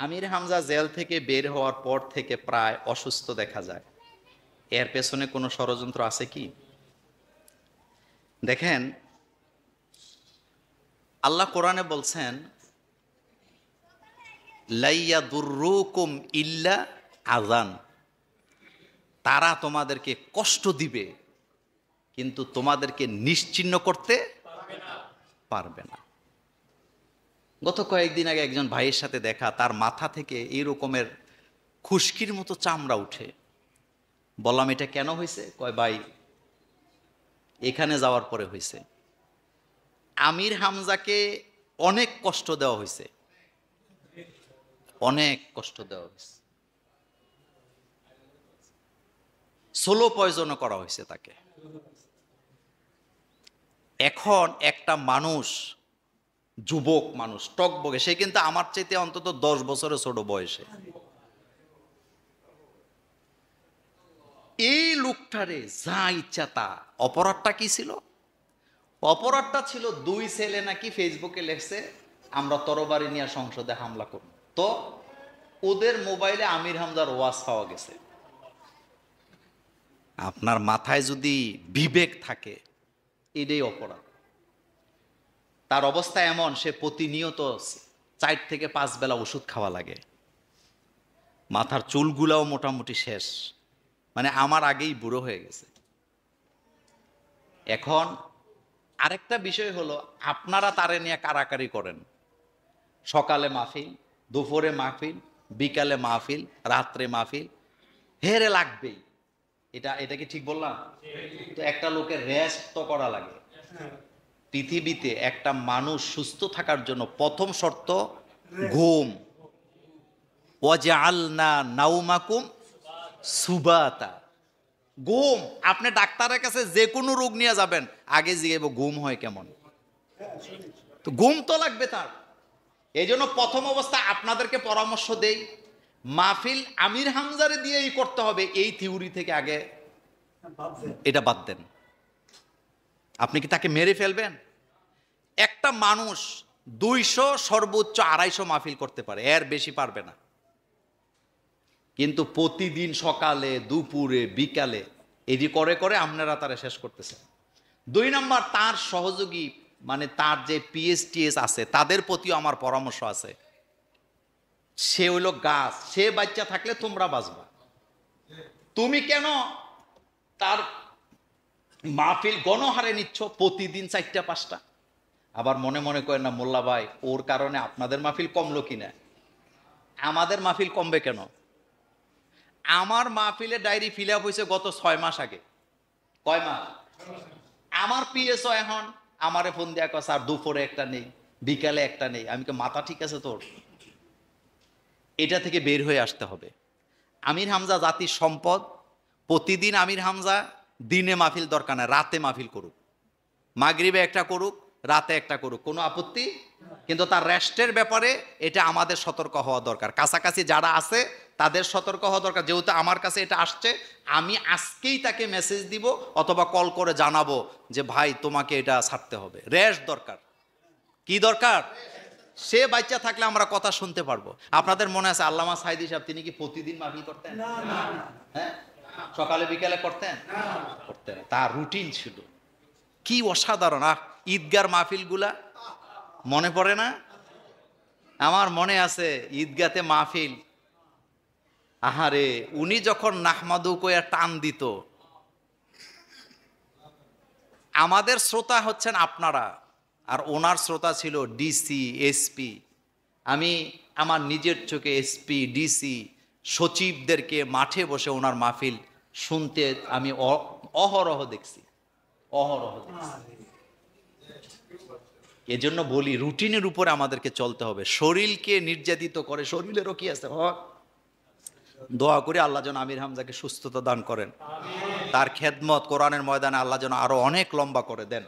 আমির Hamza jail থেকে বের হওয়ার পর থেকে প্রায় অসুস্থ দেখা যায়। এর পেছনে কোনো ষড়যন্ত্র আছে কি? দেখেন, আল্লাহ কোরআনে বলছেন, লাইয়াদুররুকুম ইল্লা আযান, তারা তোমাদেরকে কষ্ট দিবে কিন্তু তোমাদেরকে নিশ্চিহ্ন করতে পারবে না। গত কয়েকদিন আগে একজন ভাইয়ের সাথে দেখা, তার মাথা থেকে এই রকমের খুশকির মতো চামড়া উঠে। বললাম, এটা কেন হয়েছে? কয়, ভাই এখানে যাওয়ার পরে হয়েছে। আমির হামজাকে অনেক কষ্ট দেওয়া হয়েছে, অনেক কষ্ট দেওয়া হয়েছে, সোলো পয়জনও করা হয়েছে তাকে। এখন একটা মানুষ, যুবক মানুষ, টকবকে, সে কিন্তু আমার চাইতে অন্তত 10 বছরের ছোট বয়সে, এই লোকটারে যা ইচ্ছা তা। অপরাধটা কি ছিল? অপরাধটা ছিল, 2 ছেলে নাকি ফেসবুকে লেখছে আমরা তরবারি নিয়ে সংসদে হামলা করব। তো ওদের মোবাইলে আমির হামজার ওয়াজ পাওয়া গেছে। আপনার মাথায় যদি বিবেক থাকে, এটাই অপরাধ। তার অবস্থা এমন, সে প্রতিনিয়ত 4 থেকে 5 বেলা ওষুধ খাওয়া লাগে। মাথার চুলগুলাও মোটামুটি শেষ, মানে আমার আগেই বুড়ো হয়ে গেছে। এখন আরেকটা বিষয় হলো, আপনারা তারে নিয়ে কারাকারি করেন। সকালে মাহফিল, দুপুরে মাহফিল, বিকালে মাহফিল, রাত্রে মাহফিল, হেরে লাগবেই। এটা কি ঠিক বললাম? তো একটা লোকের রেস্ট তো করা লাগে। পৃথিবীতে একটা মানুষ সুস্থ থাকার জন্য প্রথম শর্ত ঘুম। ওয়াজআলনা নাওমাকুম সুবাতা। ঘুম। আপনি ডাক্তারের কাছে যে কোনো রোগ নিয়ে যাবেন, আগে জিজ্ঞাসা ঘুম হয় কেমন। তো ঘুম তো লাগবে তার। এই জন্য প্রথম অবস্থা আপনাদেরকে পরামর্শ দেই, মাহফিল আমির হামজারে দিয়েই করতে হবে, এই থিওরি থেকে আগে এটা বাদ দেন। আপনি কি তাকে মেরে ফেলবেন? একটা মানুষ 200 সর্বোচ্চ 250 মাহফিল করতে পারে, এর বেশি পারবে না। কিন্তু প্রতিদিন সকালে দুপুরে বিকালে এটি করে করে আপনারা তারা শেষ করতেছেন। 2 নম্বর, তার সহযোগী মানে তার যে পিএসটিএস আছে তাদের প্রতিও আমার পরামর্শ আছে। সে হইল গাছ, সে বাচ্চা থাকলে তোমরা বাঁচবা। তুমি কেন তার মাহফিল গণহারে নিচ্ছ প্রতিদিন 4টা 5টা? আবার মনে মনে করেন না, মোল্লা ভাই ওর কারণে আপনাদের মাহফিল কমলো কিনা? আমাদের মাহফিল কমবে কেন? আমার মাহফিলে ডায়েরি ফিল আপ হয়েছে গত 6 মাস আগে। কয় মাস? আমার পিএসও এখন আমারে ফোন দেয়া কথা, স্যার দুপুরে একটা নেই, বিকালে একটা নেই। আমি কি মাথা ঠিক আছে তোর? এটা থেকে বের হয়ে আসতে হবে। আমির হামজা জাতির সম্পদ। প্রতিদিন আমির হামজা দিনে মাহফিল দরকার না, রাতে মাহফিল করুক। মাগরিবে একটা করুক, রাতে একটা করুক, কোনো আপত্তি। কিন্তু তার রেস্টের ব্যাপারে এটা আমাদের সতর্ক হওয়া দরকার। কাছাকাছি যারা আছে তাদের সতর্ক হওয়া দরকার। যেহেতু আমার কাছে এটা আসছে, আমি আজকেই তাকে মেসেজ দিব অথবা কল করে জানাবো যে ভাই তোমাকে এটা ছাড়তে হবে। রেস্ট দরকার। কি দরকার? সে বাচ্চা থাকলে আমরা কথা শুনতে পারবো। আপনাদের মনে আছে আল্লামা সাইদি সাহেব, তিনি কি প্রতিদিন মাহফিল করতেন? হ্যাঁ, সকালে বিকালে করতেন? করতেন। তার রুটিন ছিল। কি অসাধারণ! ঈদগার মাহফিলগুলা মনে পড়ে না? আমার মনে আছে ঈদগাতে মাহফিল। আহারে, উনি যখন নাহমাদু কইয়া টান দিত, আমাদের শ্রোতা হচ্ছেন আপনারা, আর ওনার শ্রোতা ছিল ডিসি, এসপি। আমি আমার নিজের চোখে এসপি, ডিসি, সচিবদেরকে মাঠে বসে ওনার মাহফিল শুনতে আমি অহরহ দেখছি, অহরহ দেখছি। এজন্য বলি, রুটিনের উপরে আমাদেরকে চলতে হবে। শরীরকে নির্যাতিত করে, শরীরেরও কি আছে? দোয়া করে আল্লাহ যেন আমির হামজাকে সুস্থতা দান করেন। তার খেদমত কোরআনের ময়দানে আল্লাহ যেন আরো অনেক লম্বা করে দেন।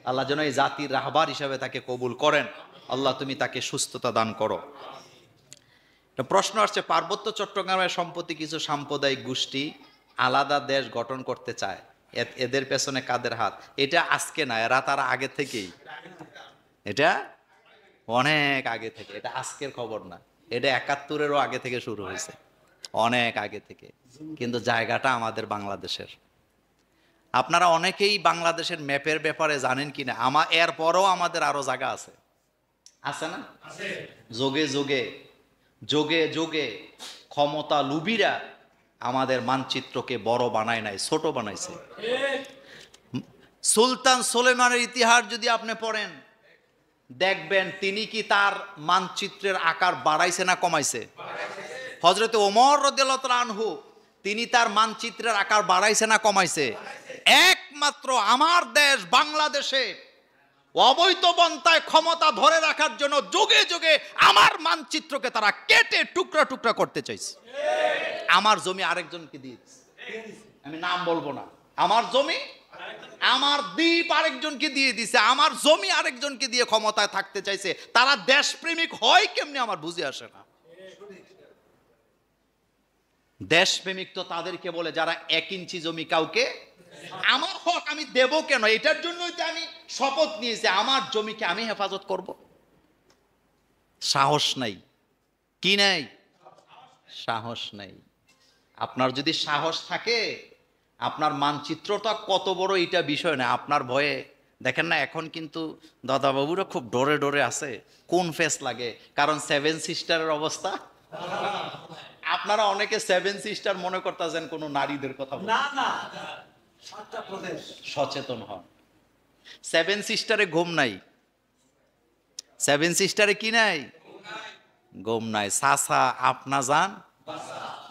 আল্লাহ যেন এই জাতির রাহবার হিসাবে তাকে কবুল করেন। আল্লাহ তুমি তাকে সুস্থতা দান করো। প্রশ্ন আসছে, পার্বত্য চট্টগ্রামের সম্প্রতি কিছু সাম্প্রদায়িক গোষ্ঠী আলাদা দেশ গঠন করতে চায়, এদের পেছনে কাদের হাত? এটা আজকে না, এরা তারা আগে থেকেই, এটা অনেক আগে থেকে, এটা আজকের খবর না। এটা 71-এরও আগে থেকে শুরু হয়েছে, অনেক আগে থেকে, কিন্তু জায়গাটা আমাদের বাংলাদেশের। আপনারা অনেকেই বাংলাদেশের ম্যাপের ব্যাপারে জানেন কিনা, এরপরও আমাদের আরো জায়গা আছে, আছে না? যোগে যোগে যোগে যোগে ক্ষমতা লুবিরা আমাদের মানচিত্রকে বড় বানায় নাই, ছোট বানাইছে। সুলতান সুলেমানের ইতিহাস যদি আপনি পড়েন, দেখবেন তিনি কি তার মানচিত্রের আকার বাড়াইছে না কমাইছে? হযরত ওমর রাদিয়াল্লাহু তাআলা আনহু, তিনি তার মানচিত্রের আকার বাড়াইছে না কমাইছে? একমাত্র আমার দেশ বাংলাদেশে অবৈতবন্তায় ক্ষমতা ধরে রাখার জন্য যুগে যুগে আমার মানচিত্রকে তারা কেটে টুকরা টুকরা করতে চাইছে। আমার জমি আরেকজনকে দিয়ে দিচ্ছে, আমি নাম বলবো না, আমার জমি, আমার দ্বীপ আরেকজনকে দিয়ে দিছে, আমার জমি আরেকজনকে দিয়ে ক্ষমতায় থাকতে চাইছে। তারা দেশপ্রেমিক হয় কেমনে আমার বুঝে আসে না। দেশপ্রেমিক তো তাদেরকে বলে যারা 1 ইঞ্চি জমি কাউকে, আমার হক আমি দেব কেন, এটার জন্যই তো আমি শপথ নিয়েছি আমার জমিকে আমি হেফাজত করব। সাহস নাই, কি নাই? সাহস নাই। আপনার যদি সাহস থাকে, আপনার মানচিত্রটা কত বড় এটা বিষয় না, আপনার ভয়ে দেখেন না, এখন কিন্তু দাদাবাবুরা খুব ডরে ডরে আছে, কোন ফেস লাগে, কারণ 7 সিস্টারের অবস্থা। আপনারা অনেকে 7 সিস্টার মনে করতেছেন কোন নারীদের কথা, না না, সচেতন হন। 7 সিস্টারে ঘুম নাই, 7 সিস্টারে কি নাই? ঘুম নাই। সাসা আপনা যান,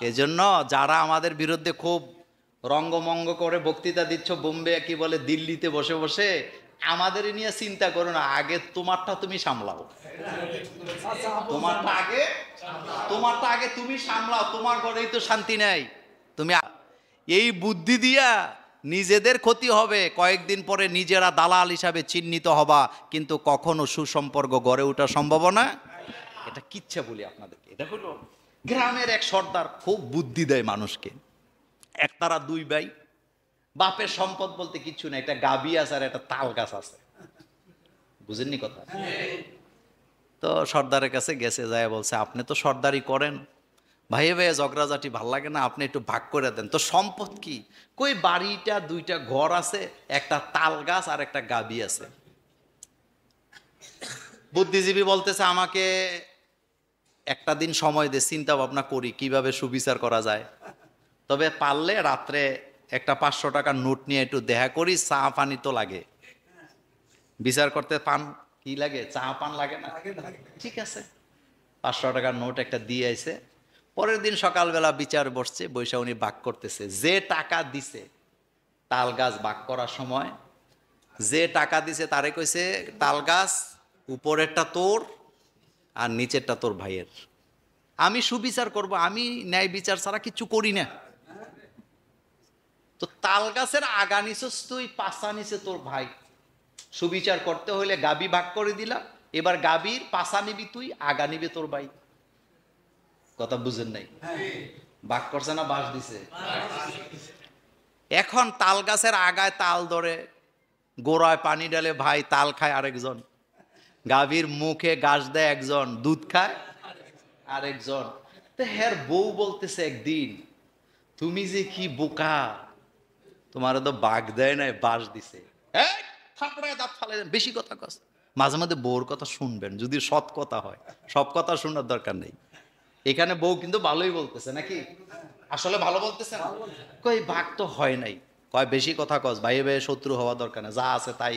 এজন্য যারা আমাদের বিরুদ্ধে খুব রঙ্গমঙ্গ করে বক্তৃতা দিচ্ছ, বোম্বে কি বলে দিল্লিতে বসে বসে, আমাদের নিয়ে চিন্তা করো না, আগে তোমারটা তুমি সামলাও, তোমারটা আগে তুমি সামলাও, তোমার ঘরেই তো শান্তি নাই। তুমি এই বুদ্ধি দিয়া নিজেদের ক্ষতি হবে, কয়েকদিন পরে নিজেরা দালাল হিসাবে চিহ্নিত হবা, কিন্তু কখনো সুসম্পর্ক গড়ে ওঠা সম্ভাবনা। এটা কিচ্ছা বলি আপনাদেরকে, এটা হলো গ্রামের এক সর্দার, খুব বুদ্ধি দেয় মানুষকে। একতারা 2 ভাই, বাপের সম্পদ বলতে কিছু না, একটা গাবি আছে আর একটা তাল গাছ আছে, বুঝেননি কথা? তো সর্দারের কাছে গেছে, যায় বলছে আপনি তো সর্দারি করেন, ভাইয়ে ভাইয়ে ঝগড়াঝাটি ভাল লাগে না, আপনি একটু ভাগ করে দেন। তো সম্পদ কি? কই বাড়িটা 2টা ঘর আছে, একটা তাল গাছ আর একটা গাবি আছে। বুদ্ধিজীবী বলতেছে আমাকে একটা দিন সময় দে, চিন্তা ভাবনা করি কিভাবে সুবিচার করা যায়, তবে পারলে রাত্রে একটা 500 টাকার নোট নিয়ে একটু দেখা করি, চা পানি তো লাগে, বিচার করতে পান কি লাগে, চা পান লাগে না? ঠিক আছে, 500 টাকার নোট একটা দিয়ে আইছে। পরের দিন সকালবেলা বিচার বসছে, বৈশা উনি বাক করতেছে। যে টাকা দিছে তাল গাছ বাক করার সময়, যে টাকা দিছে তারে কইছে তাল গাছ উপরেরটা তোর আর নিচেরটা তোর ভাইয়ের, আমি সুবিচার করব, আমি ন্যায় বিচার ছাড়া কিছু করি না। তো তাল গাছের আগা নিছস তুই, পাশা নিচে তোর ভাই, সুবিচার করতে হইলে গাবি ভাগ করে দিলাম, এবার গাবির পাশা নিবি তুই, আগা নিবি তোর ভাই। কথা বুঝেন নাই? ভাগ করছে না বাস দিছে? এখন তাল গাছের আগায় তাল ধরে, গোড়ায় পানি ঢালে ভাই, তাল খায় আরেকজন, গাভীর মুখে ঘাস দেয় একজন, দুধ খায় আরেকজন। তো হের বউ বলতেছে একদিন, তুমি যে কি বোকা, তোমার তো বাঘ দেয় নাই, বাস দিছে। বেশি কথা কস। মাঝে মাঝে বউর কথা শুনবেন, যদি সৎ কথা হয়, সব কথা শোনার দরকার নেই। এখানে বউ কিন্তু ভালোই বলতেছে নাকি, আসলে ভালো বলতেছে না? কই বাঘ তো হয় নাই, কয় বেশি কথা কস, ভাইয়ে ভাইয়ে শত্রু হওয়া দরকার না, যা আছে তাই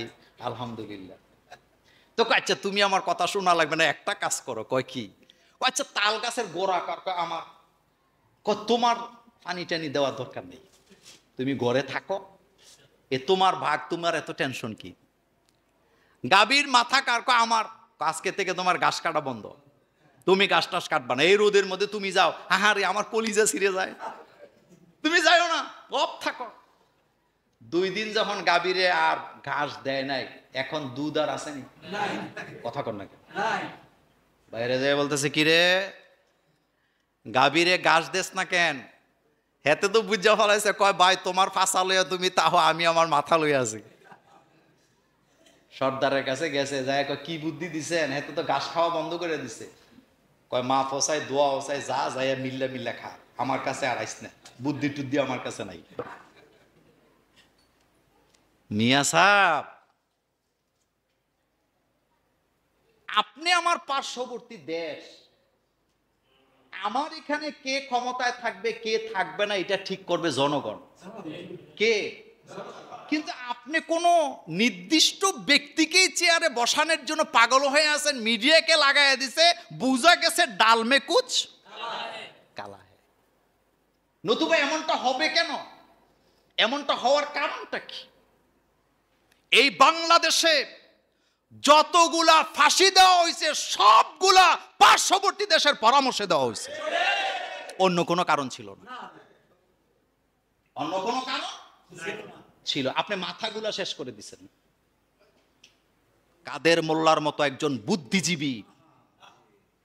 আলহামদুলিল্লাহ। তো আচ্ছা তুমি আমার কথা শোনা লাগবে না, একটা কাজ করো। কয় কি? আচ্ছা তাল গাছের গোড়া কার? আমার। তোমার পানি টানি দেওয়ার দরকার নেই, তুমি ঘরে থাকো, এ তোমার ভাগ, তোমার এত টেনশন কি? গাভীর মাথা কার? আমার। আজকে থেকে তোমার ঘাস কাটা বন্ধ, তুমি ঘাস টাস কাটবা না, এই রোদের মধ্যে তুমি যাও। আহারে আমার কলিজা ছিঁড়ে যায়, তুমি যাইও না, গপ থাকো। 2 দিন যখন গাভীরে আর ঘাস দেয় নাই, এখন দুধ আর আসেনি, কথা কর না বাইরে যায় বলতেছে কিরে গাভীরে ঘাস দেস না কেন? হেতে তো বুঝা ফলাইছে, কয় ভাই তোমার ফাঁসা লইয়া তুমি তাহ, আমি আমার মাথা লইয়া আছি। সর্দারের কাছে গেছে, যায় কি বুদ্ধি দিছেন? হেতে তো ঘাস খাওয়া বন্ধ করে দিছে। কয় মা ফসাই দোয়া ফসাই যা যাইয়া মিল্লা মিল্লা খা, আমার কাছে আর আইস না, বুদ্ধি টুদ্ধি আমার কাছে নাই। মিয়া সাহেব, আপনি আমার পার্শ্ববর্তী দেশ, আমার এখানে কে ক্ষমতায় থাকবে কে থাকবে না এটা ঠিক করবে জনগণ। কে? কিন্তু আপনি কোনো নির্দিষ্ট ব্যক্তিকেই চেয়ারে বসানোর জন্য পাগল হয়ে আছেন, মিডিয়াকে লাগাইয়া দিছে, বুঝা গেছে ডাল মে কুচ কালা হে। নতুবা এমনটা হবে কেন? এমনটা হওয়ার কারণটা কি? এই বাংলাদেশে যতগুলা ফাঁসি দেওয়া হয়েছে সবগুলা পার্শ্ববর্তী দেশের পরামর্শে দেওয়া হয়েছে, অন্য কোনো কারণ ছিল না। অন্য কোনো কারণ ছিল? আপনি মাথাগুলা শেষ করে দিছেন। কাদের মোল্লার মতো একজন বুদ্ধিজীবী,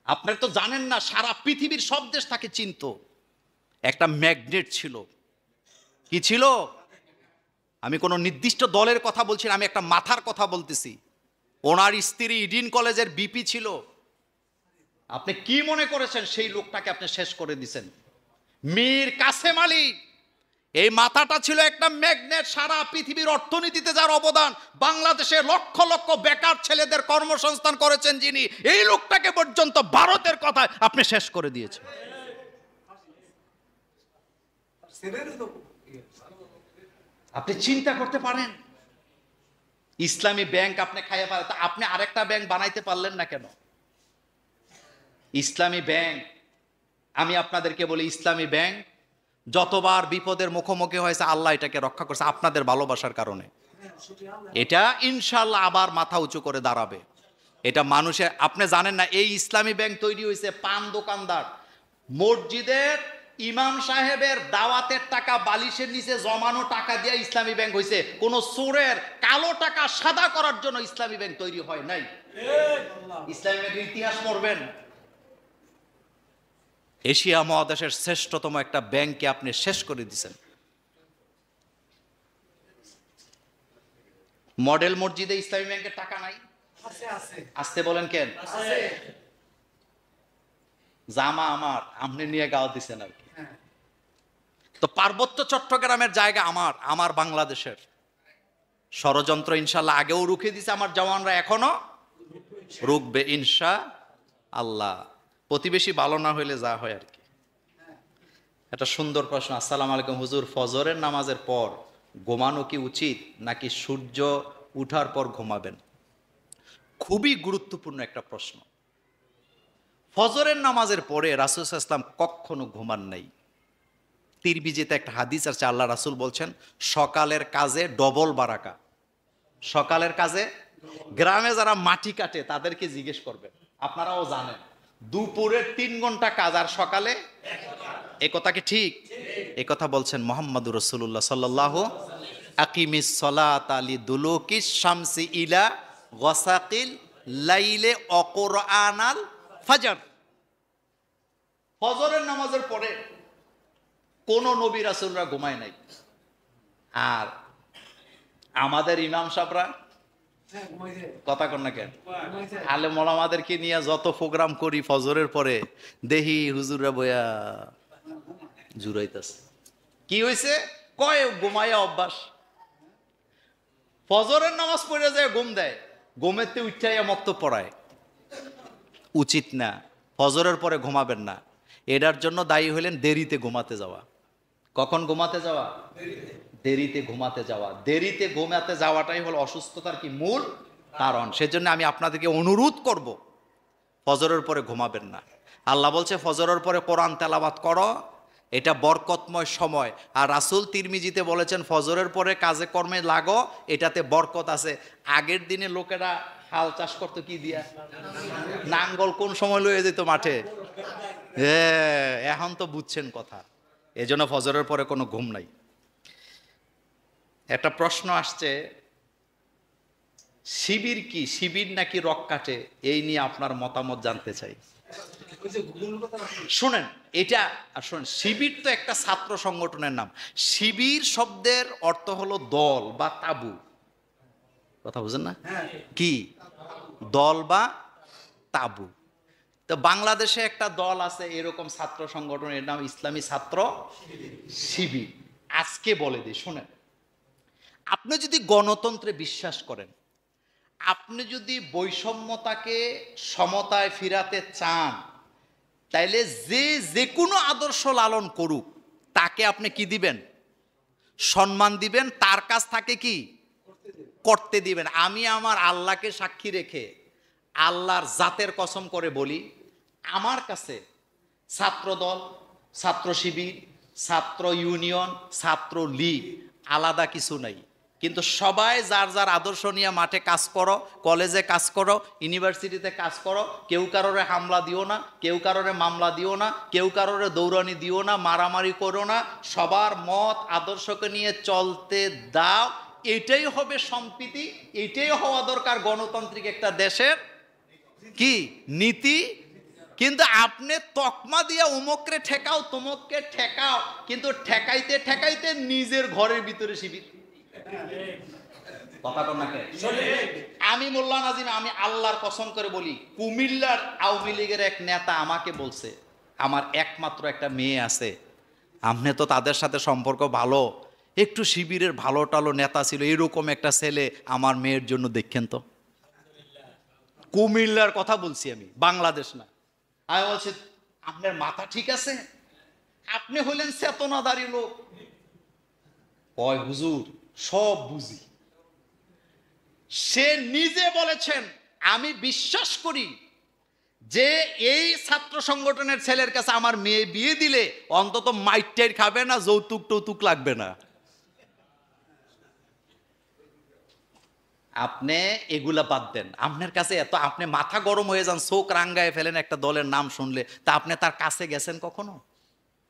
আপনারা তো জানেন না, সারা পৃথিবীর সব দেশ তাকে চিনত। একটা ম্যাগনেট ছিল। কি ছিল? আমি কোনো নির্দিষ্ট দলের কথা বলছি না, আমি একটা মাথার কথা বলতেছি। ওনার স্ত্রী ইডিন কলেজের বিপি ছিল। আপনি কি মনে করেছেন সেই লোকটাকে আপনি শেষ করে দিছেন? মীর কাসেম আলী, এই মাথাটা ছিল একটা ম্যাগনেট। সারা পৃথিবীর অর্থনীতিতে যার অবদান, বাংলাদেশে লক্ষ লক্ষ বেকার ছেলেদের কর্মসংস্থান করেছেন যিনি, এই লোকটাকে পর্যন্ত ভারতের কথায় আপনি শেষ করে দিয়েছেন। আপনি চিন্তা করতে পারেন? ইসলামী ব্যাংক আপনি খাইয়ে পারেন, আপনি আরেকটা ব্যাংক বানাইতে পারলেন না কেন? ইসলামী ব্যাংক, আমি আপনাদেরকে বলি, ইসলামী ব্যাংক যতবার বিপদের মুখোমুখি হয়েছে আল্লাহ এটাকে রক্ষা করছে আপনাদের ভালোবাসার কারণে। এটা ইনশাল্লাহ আবার মাথা উঁচু করে দাঁড়াবে। এটা মানুষের, আপনি জানেন না, এই ইসলামী ব্যাংক তৈরি হয়েছে পান দোকানদার, মসজিদের ইমাম সাহেবের দাওয়াতের টাকা, বালিশের নিচে জমানো টাকা দিয়ে ইসলামী ব্যাংক হয়েছে। কোন চোরের কালো টাকা সাদা করার জন্য ইসলামী ব্যাংক তৈরি হয় নাই। ইসলামী ব্যাংকের ইতিহাস পড়বেন। এশিয়া মহাদেশের শ্রেষ্ঠতম একটা ব্যাংককে আপনি শেষ করে দিয়েছেন। মডেল মসজিদে ইসলামী ব্যাংকের টাকা নাই? আসতে বলেন কেন? জামা আমার, আপনি নিয়ে গাও দিচ্ছেন আর কি। তো পার্বত্য চট্টগ্রামের জায়গা আমার, আমার বাংলাদেশের। ষড়যন্ত্র ইনশাল্লাহ আগেও রুখে দিছে আমার জওয়ানরা, এখনো রুখবে ইনশা আল্লাহ। প্রতিবেশী ভালো না হইলে যা হয় আর কি। একটা সুন্দর প্রশ্ন। আসসালামু আলাইকুম হুজুর, ফজরের নামাজের পর ঘুমানো কি উচিত নাকি সূর্য উঠার পর ঘুমাবেন? খুবই গুরুত্বপূর্ণ একটা প্রশ্ন। ফজরের নামাজের পরে রাসূল সাল্লাল্লাহু আলাইহি ওয়াসাল্লাম কখনো ঘুমান নাই। তিরমিজিতে একটা হাদিস আছে, আল্লাহ রাসূল বলছেন সকালের কাজে ডবল বারাকা। সকালের কাজে, গ্রামে যারা মাটি কাটে তাদেরকে জিজ্ঞেস করবেন, আপনারাও জানেন, দুপুরের 3 ঘন্টা কাজ আর সকালে এ কথা কি ঠিক? এ কথা বলছেন মুহাম্মদুর রাসূলুল্লাহ সাল্লাল্লাহু আকিমিস সালাতা লিদুলুকিশ শামসি ইলা গাসাকিল লাইলে ওয়া কুরআনাল ফাজর। ফজরের নামাজের পরে কোন নবী রাসূলরা ঘুমায় নাই। আর আমাদের ইমাম সাহেবরা কথা কন না কেন? আলেম ওলামাদেরকে নিয়ে যত প্রোগ্রাম করি ফজরের পরে দেহি হুজুররা বইয়া জুরাইতাছে। কি হয়েছে? কয় ঘুমাইয়া অভ্যাস। ফজরের নামাজ পড়ে যায় ঘুম দেয়, ঘুমেতে উঠাইয়া মক্তব পড়ায়। উচিত না, ফজরের পরে ঘুমাবেন না। এটার জন্য দায়ী হইলেন দেরিতে ঘুমাতে যাওয়া। কখন ঘুমাতে যাওয়া? দেরিতে ঘুমাতে যাওয়া। দেরিতে ঘুমাতে যাওয়াটাই হলো অসুস্থতার কি মূল কারণ। সেজন্য আমি আপনাদেরকে অনুরোধ করব, ফজরের পরে ঘুমাবেন না। আল্লাহ বলছে ফজরের পরে কোরআন তেলাওয়াত করো, এটা বরকতময় সময়। আর রাসূল তিরমিজিতে বলেছেন ফজরের পরে কাজে কর্মে লাগো, এটাতে বরকত আছে। আগের দিনে লোকেরা হাল চাষ করতো কি দিয়া? নাঙ্গল কোন সময় লয়ে যেত মাঠে? এখন তো বুঝছেন কথা। এজন্য ফজরের পরে কোনো ঘুম নাই। একটা প্রশ্ন আসছে, শিবির কি? শিবির নাকি রক কাটে? এই নিয়ে আপনার মতামত জানতে চাই। শুনেন, এটা শুনেন, শিবির তো একটা ছাত্র সংগঠনের নাম। শিবির শব্দের অর্থ হলো দল বা তাবু। কথা বুঝেন না? কি দল বা তাবু? তো বাংলাদেশে একটা দল আছে এরকম ছাত্র সংগঠন, এর নাম ইসলামী ছাত্র শিবির। আজকে বলে দিই, শোনেন, আপনি যদি গণতন্ত্রে বিশ্বাস করেন, আপনি যদি বৈষম্যতাকে সমতায় ফিরাতে চান, তাইলে যে কোনো আদর্শ লালন করুক তাকে আপনি কি দিবেন? সম্মান দিবেন, তার কাছ থেকে কি করতে দিবেন। আমি আমার আল্লাহকে সাক্ষী রেখে আল্লাহর জাতের কসম করে বলি, আমার কাছে ছাত্রদল, ছাত্র শিবির, ছাত্র ইউনিয়ন, ছাত্র লীগ আলাদা কিছু নাই। কিন্তু সবাই যার যার আদর্শ নিয়ে মাঠে কাজ করো, কলেজে কাজ করো, ইউনিভার্সিটিতে কাজ করো। কেউ কারোরে হামলা দিও না, কেউ কারোরে মামলা দিও না, কেউ কারোরে দৌড়ানি দিও না, মারামারি করো না। সবার মত আদর্শকে নিয়ে চলতে দাও। এটাই হবে সম্প্রীতি, এটাই হওয়া দরকার গণতান্ত্রিক একটা দেশের কি নীতি। কিন্তু আপনি তকমা দিয়া উমকরে ঠেকাও, তুমককে ঠেকাও, কিন্তু ঠেকাইতে ঠেকাইতে নিজের ঘরের ভিতরে শিবির। আমি মোল্লা নাজিম, আমি আল্লাহর কসম করে বলি, কুমিল্লার আওয়ামী লীগের এক নেতা আমাকে বলছে, আমার একমাত্র একটা মেয়ে আছে, আপনি তো তাদের সাথে সম্পর্ক ভালো, একটু শিবিরের ভালো টালো নেতা ছিল, এরকম একটা ছেলে আমার মেয়ের জন্য দেখেন তো। কুমিল্লার কথা বলছি আমি, বাংলাদেশ না। আমি বলছি, আপনার মাথা ঠিক আছে? আপনি হলেন চেতনাদারী লোক। কয় হুজুর সব বুঝি। সে নিজে বলেছেন, আমি বিশ্বাস করি যে এই ছাত্র সংগঠনের ছেলের কাছে আমার মেয়ে বিয়ে দিলে অন্তত মাইটাই খাবে না, যৌতুক টৌতুক লাগবে না। আপনি এগুলা বাদ দেন, আপনার কাছে এত, আপনি মাথা গরম হয়ে যান, চোখ রাঙ্গায় ফেলেন একটা দলের নাম শুনলে, তা আপনি তার কাছে গেছেন কখনো?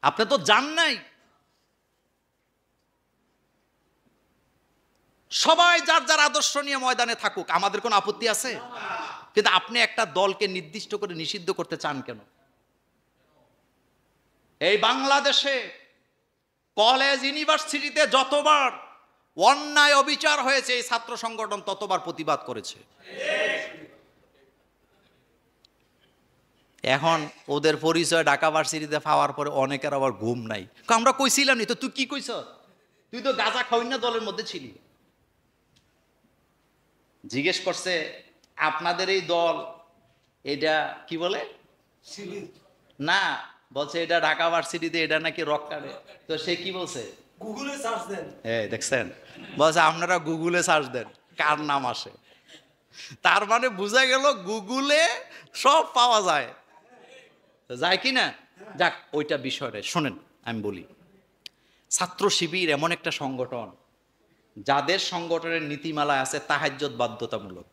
আপনি তো যান নাই। সবাই যার যার আদর্শ নিয়ে ময়দানে থাকুক, আমাদের কোনো আপত্তি আছে? কিন্তু আপনি একটা দলকে নির্দিষ্ট করে নিষিদ্ধ করতে চান কেন? এই বাংলাদেশে কলেজ ইউনিভার্সিটিতে যতবার অন্যায় অবিচার হয়েছে, এই ছাত্র সংগঠন ততবার প্রতিবাদ করেছে। এখন ওদের পরিচয় ঢাকা ভার্সিটিতে পাওয়ার পরে অনেকের আবার ঘুম নাই। আমরা কইছিলাম নি তো, তুই কি কইছ? তুই তো গাঁজা খাওয়াই না দলের মধ্যে ছিলি। জিজ্ঞেস করছে, আপনাদের এই দল এটা কি বলে? না, বলছে এটা ঢাকা ভার্সিটিতে এটা নাকি রক কাটে। তো সে কি বলছে? গুগলে সার্চ দেন। হ্যাঁ, দেখছেন, বলছে আপনারা গুগলে সার্চ দেন কার নাম আসে। তার মানে বোঝা গেল গুগলে সব পাওয়া যায়, যায় কি না? যাক, ওইটা বিষয়টা শোনেন, আমি বলি, ছাত্র শিবির এমন একটা সংগঠন যাদের সংগঠনের নীতিমালা আছে তাহাজ্জুদ বাধ্যতামূলক,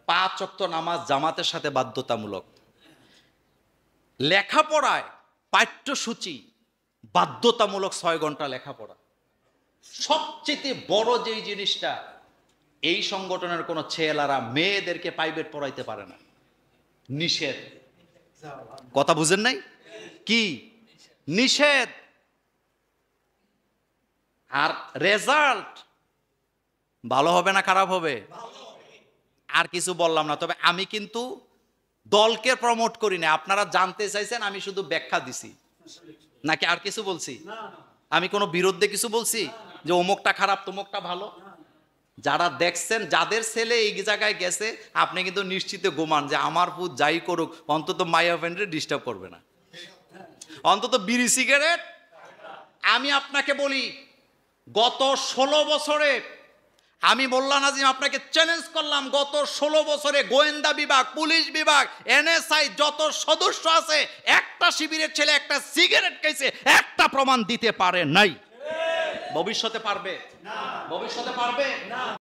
5 ওয়াক্ত নামাজ জামাতের সাথে বাধ্যতামূলক, লেখাপড়ায় পাঠ্যসূচি বাধ্যতামূলক 6 ঘন্টা লেখাপড়া। সবচেয়ে বড় যেই জিনিসটা, এই সংগঠনের কোনো ছেলেরা মেয়েদেরকে প্রাইভেট পড়াইতে পারে না, নিষেধ। কথা বুঝেন নাই? কি নিষেধ? আর রেজাল্ট ভালো হবে না খারাপ হবে? আর কিছু বললাম না, তবে আমি কিন্তু দলকে প্রমোট করি না। আপনারা জানতে চাইছেন, আমি শুধু ব্যাখ্যা দিছি, নাকি আর কিছু বলছি? আমি কোনো বিরুদ্ধে কিছু বলছি যে অমুকটা খারাপ তমুকটা ভালো? যারা দেখছেন, যাদের ছেলে এই জায়গায় গেছে, আপনি কিন্তু নিশ্চিত ঘুমান যে আমার পুত যাই করুক অন্তত মাইয়া ফ্রেন্ডে ডিস্টার্ব করবে না, অন্তত বিড়ি সিগারেট। আমি আপনাকে বলি, গত 16 বছরে আমি মোল্লা নাজিম আপনাকে চ্যালেঞ্জ করলাম, গত 16 বছরে গোয়েন্দা বিভাগ, পুলিশ বিভাগ, এনএসআই যত সদস্য আছে, একটা শিবিরের ছেলে একটা সিগারেট খাইছে একটা প্রমাণ দিতে পারে নাই। ভবিষ্যতে পারবে? ভবিষ্যতে পারবে?